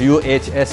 UHS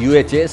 UHS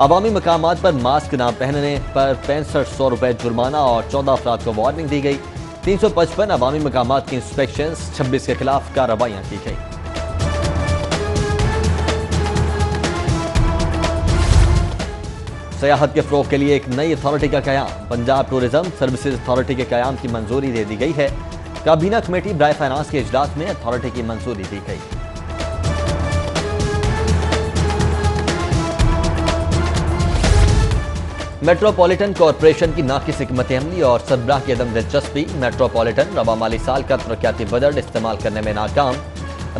عوامی مقامات پر mask نہ پہننے پر 6500 روپے جرمانہ اور 14 افراد کو وارننگ دی گئی۔ 355 عوامی مقامات کی انسپیکشنز، 26 کے خلاف کارروائیاں کی گئی۔ سیاحت کے فروغ کے لیے ایک نئی اتھارٹی کا قیام، پنجاب ٹورزم سروسز اتھارٹی کے قیام کی منظوری دے دی گئی ہے۔ کابینہ کمیٹی برائے فائنانس کے اجلاس میں اتھارٹی کی منظوری دی گئی۔ میٹروپولیٹن کارپوریشن کی ناقص حکمت عملی اور سربراہ کی عدم دلچسپی، میٹروپولیٹن رواں مالی سال کا ترقیاتی بجٹ استعمال کرنے میں ناکام۔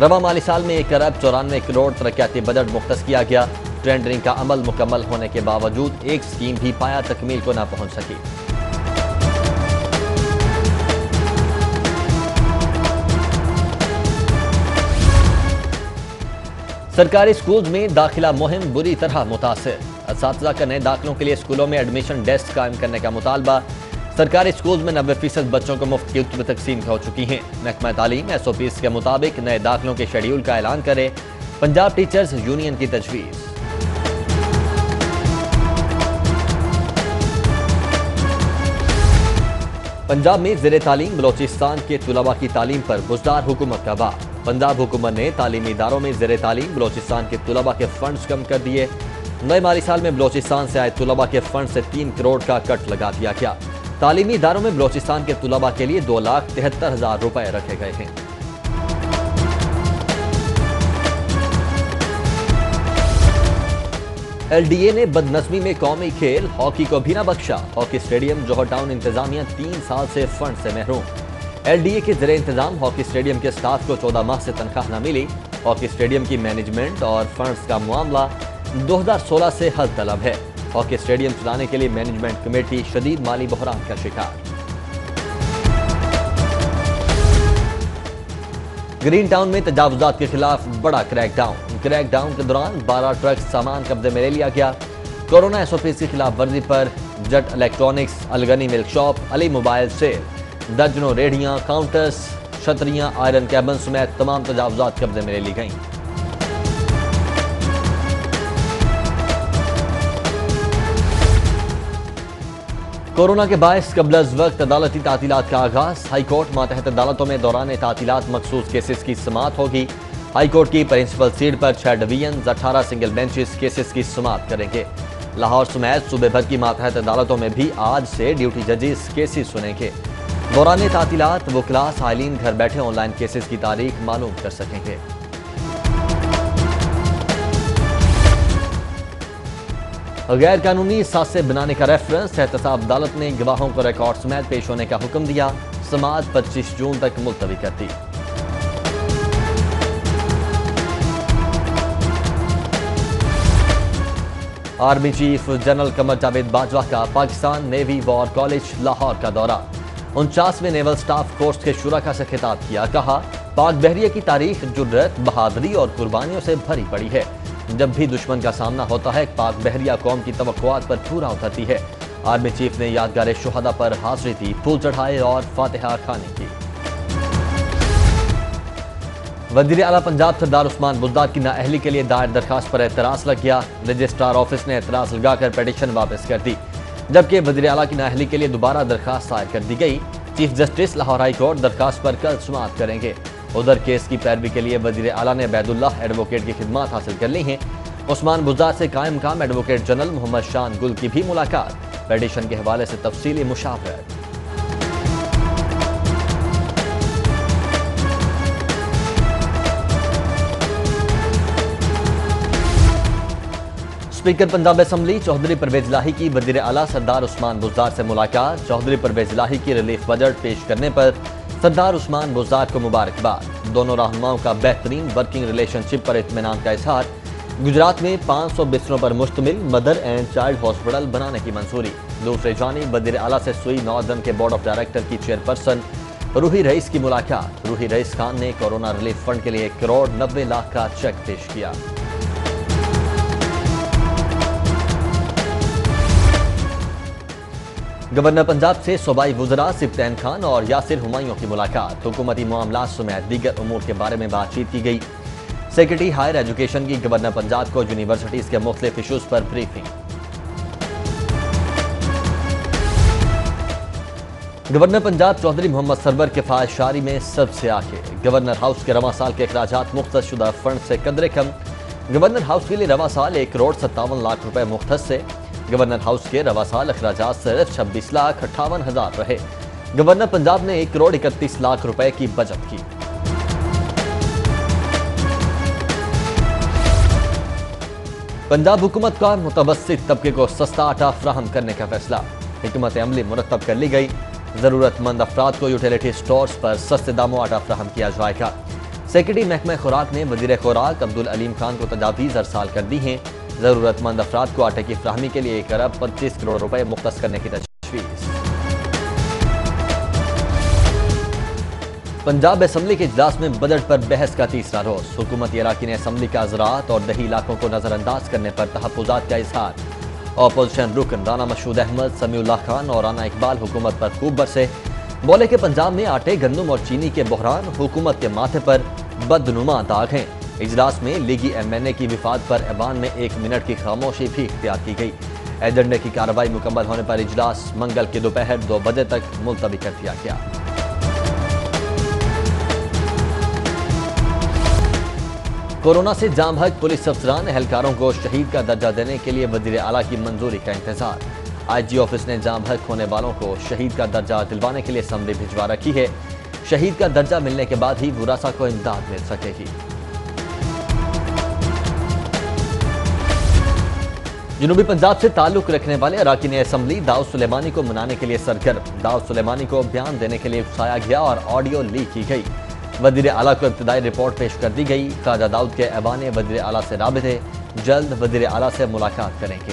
رواں مالی سال میں 1 ارب 94 کروڑ ترقیاتی بجٹ مختص کیا گیا۔ ٹینڈرنگ کا عمل مکمل ہونے کے باوجود ایک اسکیم بھی پایا تکمیل کو نہ پہنچ سکی۔ سرکاری سکولز میں داخلہ مہم بری طرح متاثر، اساتذہ کا نئے داخلوں کے لیے اسکولوں میں ایڈمیشن ڈیسک قائم کرنے کا مطالبہ۔ سرکاری سکولز میں 90% بچوں کو مفت کتب تقسیم ہو چکی ہیں۔ محکمہ تعلیم SOPs کے مطابق نئے داخلوں کے شیڈیول کا اعلان کرے، پنجاب ٹیچرز یونین کی تجویز۔ پنجاب میں زیر تعلیم بلوچستان کے طلباء کی تعلیم پر بزدار حکومت کا وار۔ پنجاب حکومت نے تعلیمی اداروں میں زیر تعلیم بلوچستان کے طلباء کے فنڈز کم کر دیے۔ نئے مالی سال میں بلوچستان سے آئے طلباء کے فنڈ سے 3 کروڑ کا کٹ لگا دیا گیا۔ تعلیمی اداروں میں بلوچستان کے طلباء کے لیے 2,73,000 روپے رکھے گئے ہیں۔ LDA نے بدنظمی میں قومی کھیل ہاکی کو بھی نہ بخشا۔ ہاکی اسٹیڈیم جوہر ٹاؤن انتظامیہ 3 سال سے فنڈ سے محروم۔ LDA کے زیر انتظام ہاکی اسٹیڈیم کے سٹاف کو 14 ماہ سے تنخواہ نہ ملی۔ ہاکی اسٹیڈیم کی مینجمنٹ اور فنڈز کا معاملہ 2016 سے حل طلب ہے۔ ہاکی اسٹیڈیم چلانے کے لیے مینجمنٹ کمیٹی شدید مالی بحران کا شکار۔ گرین ٹاؤن میں تجاوزات کے خلاف بڑا کریک ڈاؤن کے دوران 12 ٹرک سامان قبضے میں لے لیا گیا۔ کورونا SOPs کی خلاف ورزی پر جٹ الیکٹرانکس، الغنی ملک شاپ، علی موبائل سیل، درجنوں ریڑھیاں، کاؤنٹرز، چھتریاں، آئرن کیبن سمیت تمام تجاوزات قبضے میں لے لی گئیں۔ کورونا کے باعث قبل از وقت عدالتی تعطیلات کا آغاز۔ ہائی کورٹ ماتحت عدالتوں میں دوران تعطیلات مخصوص کیسز کی سماعت ہوگی۔ ہائی کورٹ کی پرنسپل سیٹ پر 6 ڈویژنز، 18 سنگل بینچز کیسز کی سماعت کریں گے۔ لاہور سمیت صوبے بھر کی ماتحت عدالتوں میں بھی آج سے ڈیوٹی ججز کیسز سنیں گے۔ دوران تعطیلات وکلاء سائلین گھر بیٹھے آن لائن کیسز کی تاریخ معلوم کر سکیں گے۔ غیر قانونی اثاثے بنانے کا ریفرنس، احتساب عدالت نے گواہوں کو ریکارڈ سمیت پیش ہونے کا حکم دیا۔ سماعت 25 جون تک ملتوی کر دی۔ Army chief general Qamar Javed Bajwa کا Pakistan navy war college Lahore کا دورہ۔ 49ویں نیول سٹاف کورس کے شرکاء سے خطاب کیا، کہا پاک بحریہ کی تاریخ جرأت، بہادری اور قربانیوں سے بھری پڑی ہے۔ جب بھی دشمن کا سامنا ہوتا ہے، پاک بحریہ قوم کی توقعات پر پورا اترتی ہے۔ آرمی چیف نے یادگار شہداء پر حاضری دی، پھول چڑھائے اور فاتحہ خوانی کی۔ وزیر اعلیٰ پنجاب سردار عثمان بزدار کی نااہلی کے لیے دائر درخواست پر اعتراض لگ گیا۔ رجسٹرار آفس نے اعتراض لگا کر پیٹیشن واپس کر دی، جبکہ وزیر اعلیٰ کی نااہلی کے لیے دوبارہ درخواست دائر کر دی گئی۔ Chief justice Lahore high court درخواست پر کل سماعت کریں گے۔ ادھر کیس کی پیروی کے لیے وزیر اعلیٰ نے عبید اللہ ایڈوکیٹ کی خدمات حاصل کر لی ہیں۔ عثمان بزدار سے قائم مقام ایڈوکیٹ جنرل محمد شان گل کی بھی ملاقات، پیٹیشن کے حوالے سے تفصیلی مشاورت۔ اسپیکر پنجاب اسمبلی چودھری پرویز الہی کی وزیر اعلیٰ سردار عثمان بزدار سے ملاقات۔ چودھری پرویز الہی کی ریلیف بجٹ پیش کرنے پر سردار عثمان بزدار کو مبارکباد۔ دونوں رہنماؤں کا بہترین ورکنگ ریلیشن شپ پر اطمینان کا اظہار۔ گجرات میں 500 بستروں پر مشتمل مدر اینڈ چائلڈ ہاسپٹل بنانے کی منظوری۔ دوسری جانب وزیر اعلیٰ سے سوئی ناردرن کے بورڈ آف ڈائریکٹر کی چیئرپرسن روحی رئیس کی ملاقات۔ روحی رئیس خان نے کورونا ریلیف فنڈ کے لیے 1 کروڑ 90 لاکھ کا چیک پیش کیا۔ گورنر پنجاب سے صوبائی وزراء سبطین خان اور یاسر ہمایوں کی ملاقات۔ حکومتی معاملات سمیت دیگر امور کے بارے میں بات چیت کی گئی۔ سیکرٹری ہائر ایجوکیشن کی گورنر پنجاب کو یونیورسٹیز کے مختلف ایشوز پر بریفنگ۔ گورنر پنجاب چودھری محمد سرور کے فائز شاری میں سب سے آگے۔ گورنر ہاؤس کے رواں سال کے اخراجات مختص شدہ فنڈ سے قدرے کم۔ گورنر ہاؤس کے لیے رواں سال 1,57,00,000 روپے مختص سے۔ گورنر ہاؤس کے رواں سال اخراجات صرف 26,58,000 رہے۔ گورنر پنجاب نے 1,31,00,000 روپے کی بچت کی۔ پنجاب حکومت کا متوسط طبقے کو سستا آٹا فراہم کرنے کا فیصلہ۔ حکمت عملی مرتب کر لی گئی۔ ضرورت مند افراد کو یوٹیلیٹی سٹورز پر سستے داموں آٹا فراہم کیا جائے گا۔ سیکرٹری محکمہ خوراک نے وزیر خوراک عبدالعلیم خان کو تجاویز ارسال کر دی ہیں۔ ضرورت مند افراد کو آٹے کی فراہمی کے لیے 1,25 روپے مختص کرنے کی تجویز۔ پنجاب اسمبلی کے اجلاس میں بجٹ پر بحث کا تیسرا روز۔ حکومتی اراکین اسمبلی کا زراعت اور دیہی علاقوں کو نظر انداز کرنے پر تحفظات کا اظہار۔ اپوزیشن رکن رانا مشہود احمد، سمیع اللہ خان اور رانا اقبال حکومت پر خوب برسے۔ بولے کہ پنجاب میں آٹے، گندم اور چینی کے بحران حکومت کے ماتھے پر بدنما داغ ہیں۔ اجلاس میں لیگی ایم این اے کی وفات پر ایوان میں 1 منٹ کی خاموشی بھی اختیار کی گئی۔ ایجنڈے کی کارروائی مکمل ہونے پر اجلاس منگل کی دوپہر 2 بجے تک ملتوی کر دیا گیا۔ کورونا سے جام بحق پولیس افسران اہلکاروں کو شہید کا درجہ دینے کے لیے وزیر اعلیٰ کی منظوری کا انتظار۔ آئی جی آفس نے جام بحق ہونے والوں کو شہید کا درجہ دلوانے کے لیے اسمبلی بھجوا رکھی ہے۔ شہید کا درجہ ملنے کے بعد ہی ورثاء کو امداد مل سکے گی۔ جنوبی پنجاب سے تعلق رکھنے والے اراکین اسمبلی داؤد سلیمانی کو منانے کے لیے سرگرم۔ داؤد سلیمانی کو بیان دینے کے لیے اکسایا گیا اور آڈیو لیک کی گئی۔ وزیر اعلیٰ کو ابتدائی رپورٹ پیش کر دی گئی۔ خواجہ داؤد کے ایوان وزیر اعلیٰ سے رابطے، جلد وزیر اعلیٰ سے ملاقات کریں گے۔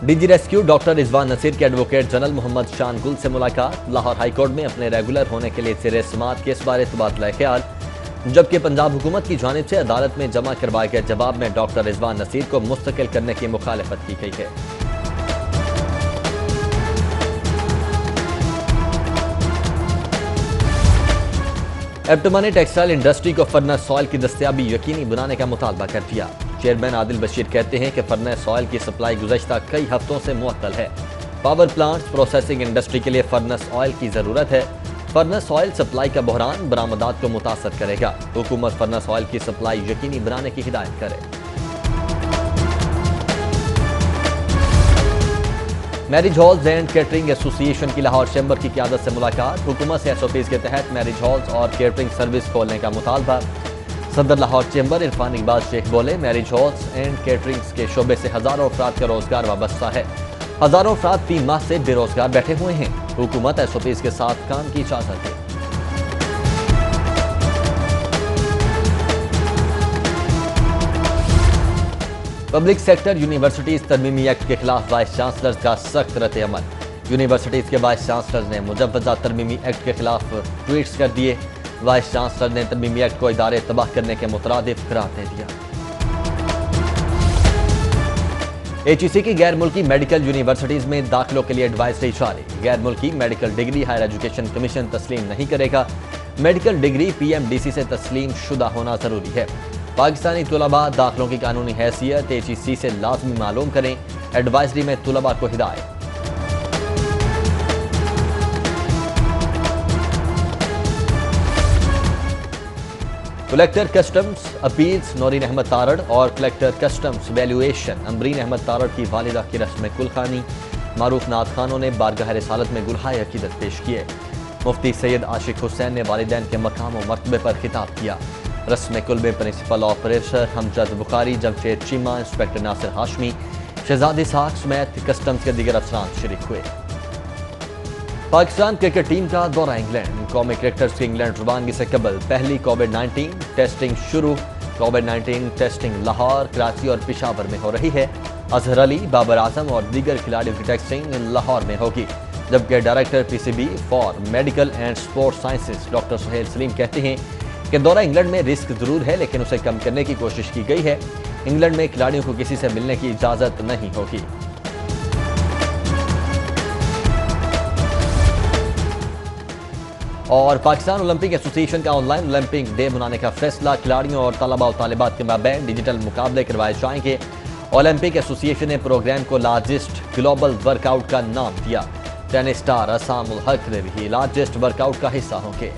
ڈی جی ریسکیو ڈاکٹر رضوان نصیر کے ایڈوکیٹ جنرل محمد شان گل سے ملاقات۔ لاہور ہائی کورٹ میں اپنے ریگولر ہونے کے لیے زیر سماعت کیس بارے تبادلہ خیال، جبکہ پنجاب حکومت کی جانب سے عدالت میں جمع کروائے گئے جواب میں ڈاکٹر رضوان نصیر کو مستقل کرنے کی مخالفت کی گئی ہے۔ ایپٹمن نے ٹیکسٹائل انڈسٹری کو فرنس آئل کی دستیابی یقینی بنانے کا مطالبہ کر دیا۔ چیئرمین عادل بشیر کہتے ہیں کہ فرنس آئل کی سپلائی گزشتہ کئی ہفتوں سے معطل ہے۔ پاور پلانٹس پروسیسنگ انڈسٹری کے لیے فرنس آئل کی ضرورت ہے۔ فرنس آئل سپلائی کا بحران برآمدات کو متاثر کرے گا۔ حکومت فرنس آئل کی سپلائی یقینی بنانے کی ہدایت کرے۔ میرج ہالز اینڈ کیٹرنگ ایسوسی ایشن کی لاہور چیمبر کی قیادت سے ملاقات۔ حکومت سے ایس او پیز کے تحت میرج ہالز اور کیٹرنگ سروس کھولنے کا مطالبہ۔ صدر لاہور چیمبر عرفان اقبال شیخ بولے، میرج ہالز اینڈ کیٹرنگ کے شعبے سے ہزاروں افراد کا روزگار وابستہ ہے۔ ہزاروں افراد 3 ماہ سے بے روزگار بیٹھے ہوئے ہیں۔ حکومت ایس او پیز کے ساتھ کام کی اجازت دے۔ پبلک سیکٹر یونیورسٹیز ترمیمی ایکٹ کے خلاف وائس چانسلرز کا سخت رد عمل۔ یونیورسٹیز کے وائس چانسلرز نے مجوزہ ترمیمی ایکٹ کے خلاف ٹویٹس کر دیے۔ وائس چانسلر نے ترمیمی ایکٹ کو ادارے تباہ کرنے کے مترادف قرار دے دیا۔ ایچ ای سی کی غیر ملکی میڈیکل یونیورسٹیز میں داخلوں کے لیے ایڈوائزری جاری۔ غیر ملکی medical degree higher education commission تسلیم نہیں کرے گا۔ Medical degree P M D C سے تسلیم شدہ ہونا ضروری ہے۔ پاکستانی طلباء داخلوں کی قانونی حیثیت ایچ ای سی سے لازمی معلوم کریں۔ ایڈوائزری میں طلباء کو ہدایت۔ Collector customs appeals Noreen Ahmed Tarar اور collector customs valuation Ambreen Ahmed Tarar کی والدہ کی رسم کلخانی۔ معروف نعت خوانوں نے بارگاہ رسالت میں گلہائے عقیدت پیش کیے۔ مفتی سید عاشق حسین نے والدین کے مقام و مرتبے پر خطاب کیا۔ رسم کل میں پرنسپل آپریٹر حمزہ بخاری، جمشید چیمہ، انسپکٹر ناصر ہاشمی، شہزاد اسحاق سمیت کسٹمز کے دیگر افسران شریک ہوئے۔ پاکستان کرکٹ ٹیم کا دورہ انگلینڈ۔ قومی کرکٹرز کی انگلینڈ روانگی سے قبل پہلی کووڈ-19 ٹیسٹنگ شروع۔ کووڈ-19 ٹیسٹنگ لاہور، کراچی اور پشاور میں ہو رہی ہے۔ اظہر علی، بابر اعظم اور دیگر کھلاڑیوں کی ٹیسٹنگ لاہور میں ہوگی، جبکہ director P C B for medical and sport sciences doctor Sohail Saleem کہتے ہیں کہ دورہ انگلینڈ میں رسک ضرور ہے، لیکن اسے کم کرنے کی کوشش کی گئی ہے۔ انگلینڈ میں کھلاڑیوں کو کسی سے ملنے کی اجازت نہیں ہوگی۔ اور پاکستان اولمپک ایسوسی ایشن کا آن لائن اولمپک ڈے منانے کا فیصلہ، کھلاڑیوں اور طلباء و طالبات کے مابین ڈیجیٹل مقابلے کروائے جائیں گے۔ اولمپک ایسوسی ایشن نے پروگرام کو لارجسٹ گلوبل ورک آؤٹ کا نام دیا۔ ٹینس اسٹار اسام الحق نے بھی لارجسٹ ورک آؤٹ کا حصہ ہوں گے۔